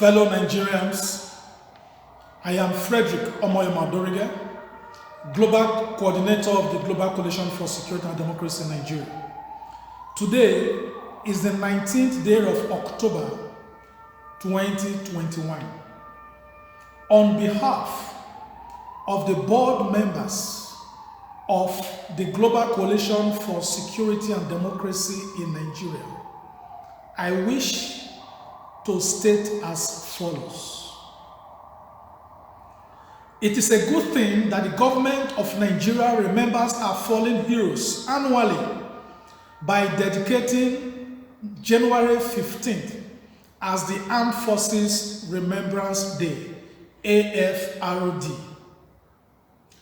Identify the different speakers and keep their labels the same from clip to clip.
Speaker 1: Fellow Nigerians, I am Frederick Omoyoma, Global Coordinator of the Global Coalition for Security and Democracy in Nigeria. Today is the 19th day of October 2021. On behalf of the board members of the Global Coalition for Security and Democracy in Nigeria, I wish to state as follows. It is a good thing that the government of Nigeria remembers our fallen heroes annually by dedicating January 15th as the Armed Forces Remembrance Day, AFRD.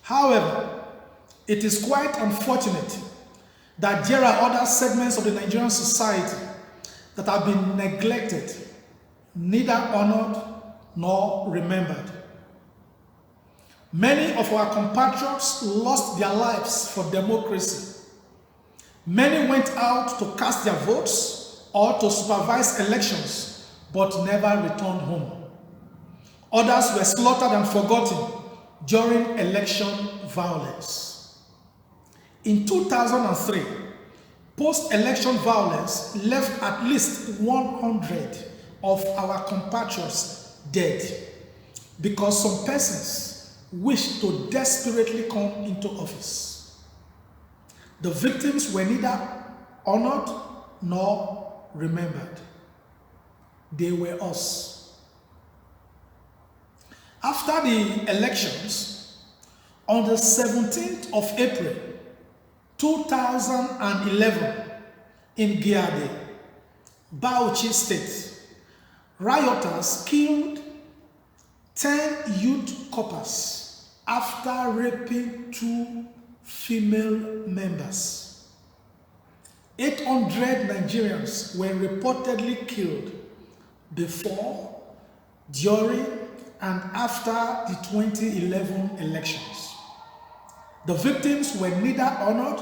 Speaker 1: However, it is quite unfortunate that there are other segments of the Nigerian society that have been neglected, neither honored nor remembered. Many of our compatriots lost their lives for democracy. Many went out to cast their votes or to supervise elections, but never returned home. Others were slaughtered and forgotten during election violence. In 2003, post-election violence left at least 100 of our compatriots dead because some persons wished to desperately come into office. The victims were neither honored nor remembered. They were us. After the elections, on the 17th of April 2011 in Giade, Bauchi State, rioters killed 10 youth corpers after raping 2 female members. 800 Nigerians were reportedly killed before, during, and after the 2011 elections. The victims were neither honored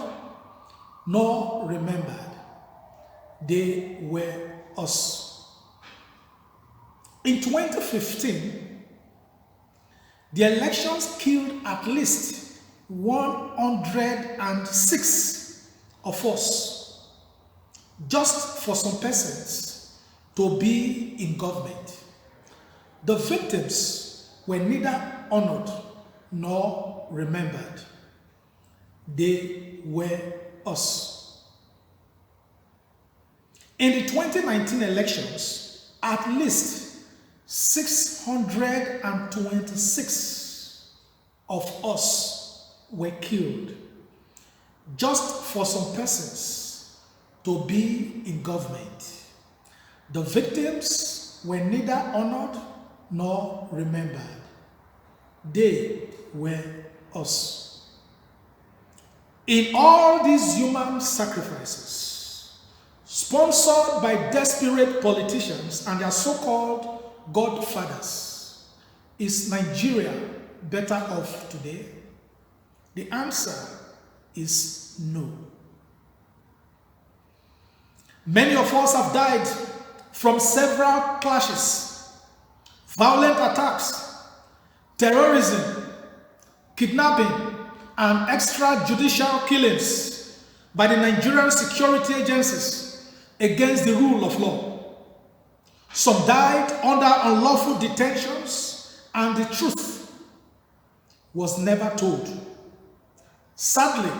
Speaker 1: nor remembered. They were us. In 2015, the elections killed at least 106 of us, just for some persons to be in government. The victims were neither honored nor remembered. They were us. In the 2019 elections, at least 626 of us were killed just for some persons to be in government. The victims were neither honored nor remembered. They were us. In all these human sacrifices, sponsored by desperate politicians and their so-called godfathers, is Nigeria better off today? The answer is no. Many of us have died from several clashes, violent attacks, terrorism, kidnapping, and extrajudicial killings by the Nigerian security agencies against the rule of law. Some died under unlawful detentions, and the truth was never told. Sadly,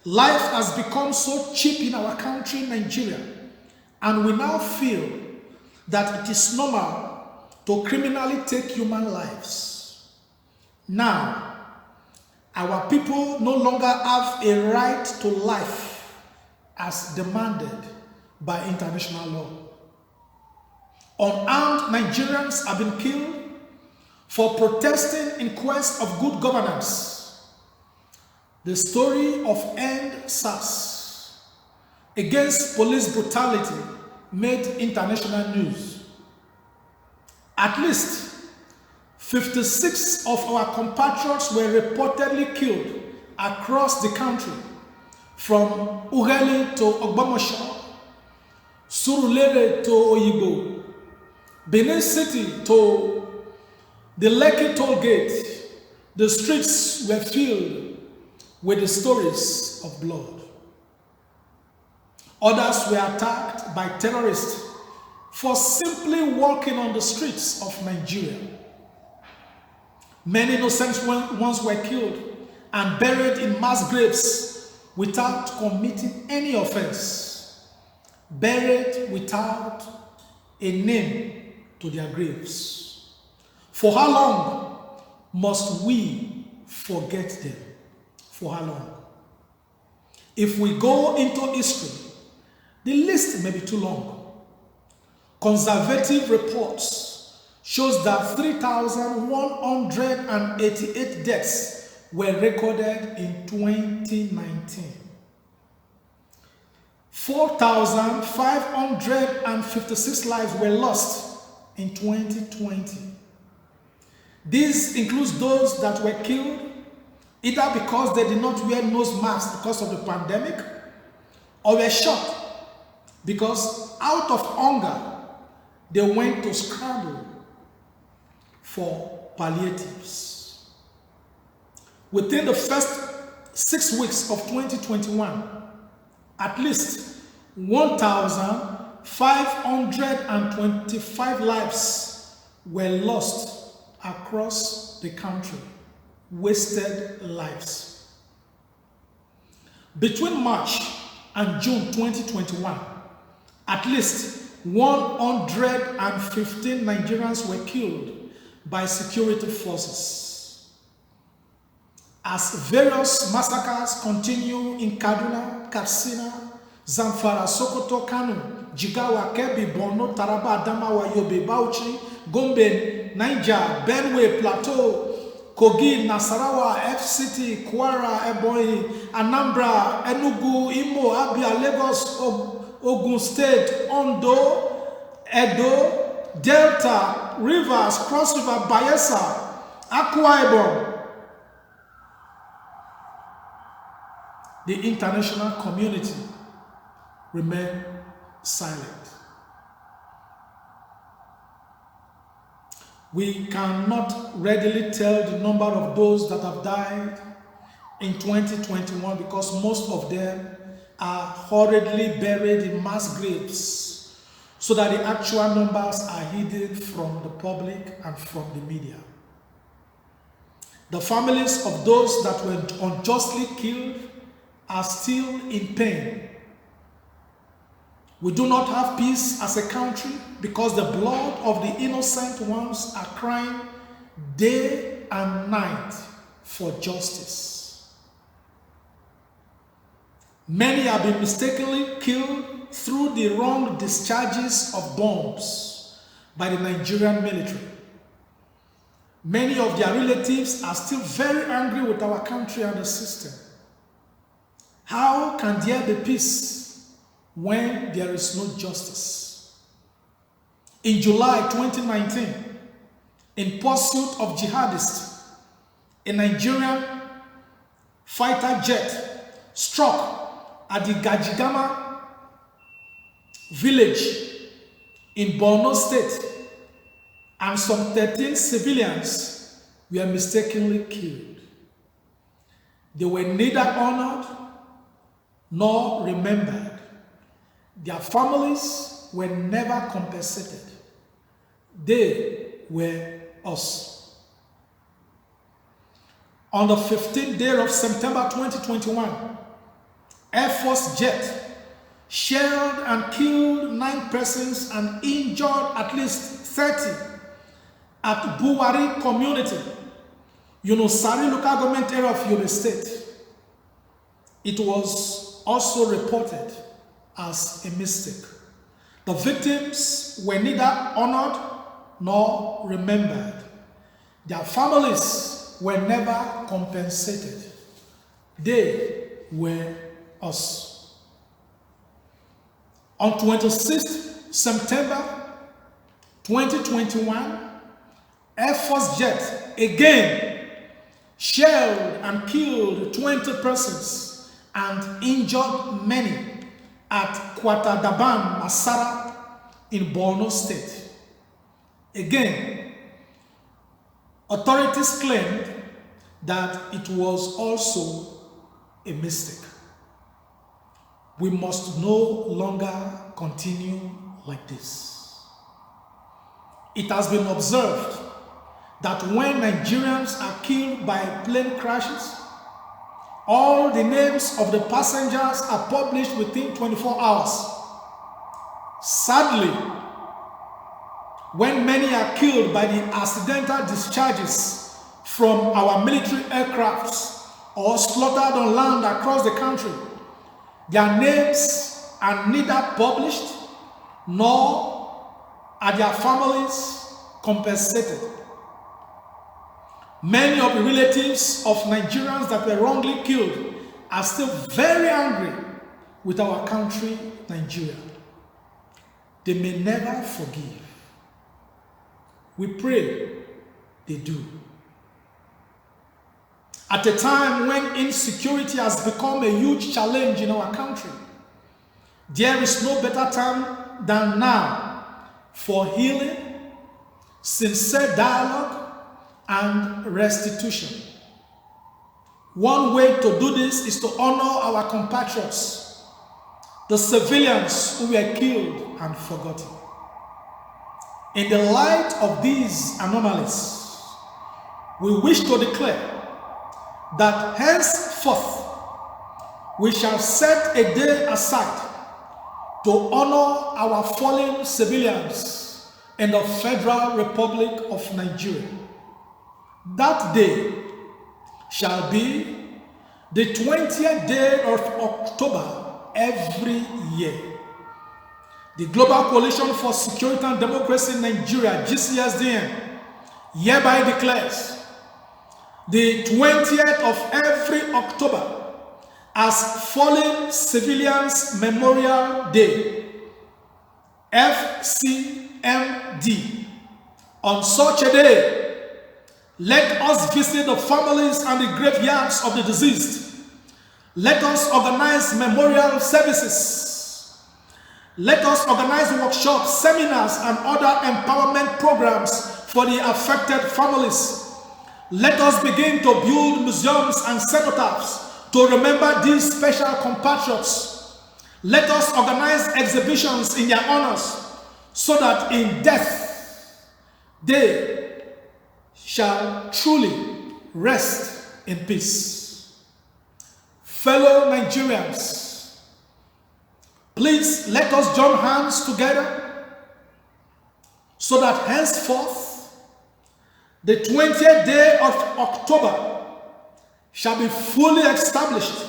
Speaker 1: life has become so cheap in our country, Nigeria, and we now feel that it is normal to criminally take human lives. Now, our people no longer have a right to life as demanded by international law. Unarmed Nigerians have been killed for protesting in quest of good governance. The story of End SARS against police brutality made international news. At least 56 of our compatriots were reportedly killed across the country, from Ughelli to Ogbomoso, Surulere to Oyibo, Benin City to the Lekki toll gate, the streets were filled with the stories of blood. Others were attacked by terrorists for simply walking on the streets of Nigeria. Many innocent ones were killed and buried in mass graves without committing any offense, buried without a name to their graves. For how long must we forget them? For how long? If we go into history, the list may be too long. Conservative reports shows that 3,188 deaths were recorded in 2019. 4,556 lives were lost in 2020. This includes those that were killed either because they did not wear nose masks because of the pandemic, or were shot because out of hunger they went to scramble for palliatives. Within the first 6 weeks of 2021, at least 1,525 lives were lost across the country, wasted lives. Between March and June 2021, at least 115 Nigerians were killed by security forces. As various massacres continue in Kaduna, Katsina, Zamfara, Sokoto, Kano, Jigawa, Kebbi, Borno, Taraba, Adamawa, Yobe, Bauchi, Gombe, Niger, Benue, Plateau, Kogi, Nasarawa, FCT, Kwara, Ebonyi, Anambra, Enugu, Imo, Abia, Lagos, Ogun State, Ondo, Edo, Delta, Rivers, Cross River, Bayelsa, Akwa Ibom. The international community remained silent. We cannot readily tell the number of those that have died in 2021 because most of them are hurriedly buried in mass graves, so that the actual numbers are hidden from the public and from the media. The families of those that were unjustly killed are still in pain. We do not have peace as a country because the blood of the innocent ones are crying day and night for justice. Many have been mistakenly killed through the wrong discharges of bombs by the Nigerian military. Many of their relatives are still very angry with our country and the system. How can there be peace when there is no justice? In July 2019, in pursuit of jihadists, a Nigerian fighter jet struck at the Gajigama village in Borno State, and some 13 civilians were mistakenly killed. They were neither honored nor remembered. Their families were never compensated. They were us. On the 15th day of September 2021, Air Force jet shelled and killed 9 persons and injured at least 30 at Buwari community, Yunusari local government area of Yobe State. It was also reported as a mistake. The victims were neither honored nor remembered. Their families were never compensated. They were us. On 26th September 2021, Air Force jet again shelled and killed 20 persons and injured many at Kwatadaban, Masara in Borno State. Again, authorities claimed that it was also a mistake. We must no longer continue like this. It has been observed that when Nigerians are killed by plane crashes, all the names of the passengers are published within 24 hours. Sadly, when many are killed by the accidental discharges from our military aircrafts or slaughtered on land across the country, their names are neither published nor are their families compensated. Many of the relatives of Nigerians that were wrongly killed are still very angry with our country, Nigeria. They may never forgive. We pray they do. At a time when insecurity has become a huge challenge in our country, there is no better time than now for healing, sincere dialogue, and restitution. One way to do this is to honor our compatriots, the civilians who were killed and forgotten. In the light of these anomalies, we wish to declare that henceforth we shall set a day aside to honor our fallen civilians in the Federal Republic of Nigeria. That day shall be the 20th day of October every year. The Global Coalition for Security and Democracy in Nigeria, GCSDN, hereby declares the 20th of every October as Fallen Civilians Memorial Day, FCMD. On such a day, let us visit the families and the graveyards of the deceased. Let us organize memorial services. Let us organize workshops, seminars, and other empowerment programs for the affected families. Let us begin to build museums and cenotaphs to remember these special compatriots. Let us organize exhibitions in their honors so that in death they shall truly rest in peace. Fellow Nigerians, please let us join hands together so that henceforth the 20th day of October shall be fully established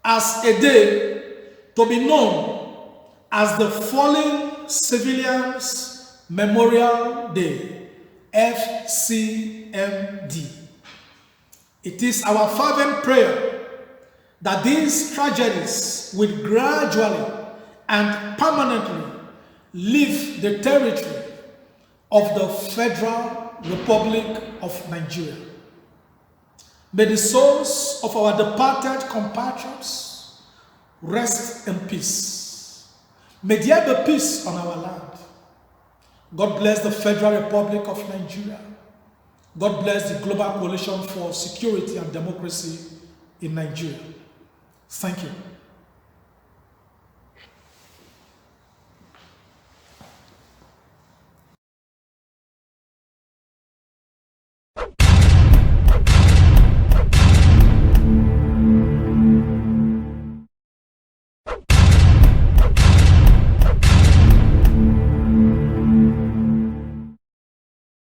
Speaker 1: as a day to be known as the Fallen Civilians Memorial Day, FCMD. It is our fervent prayer that these tragedies will gradually and permanently leave the territory of the Federal Republic of Nigeria. May the souls of our departed compatriots rest in peace. May there be peace on our land. God bless the Federal Republic of Nigeria. God bless the Global Coalition for Security and Democracy in Nigeria. Thank you.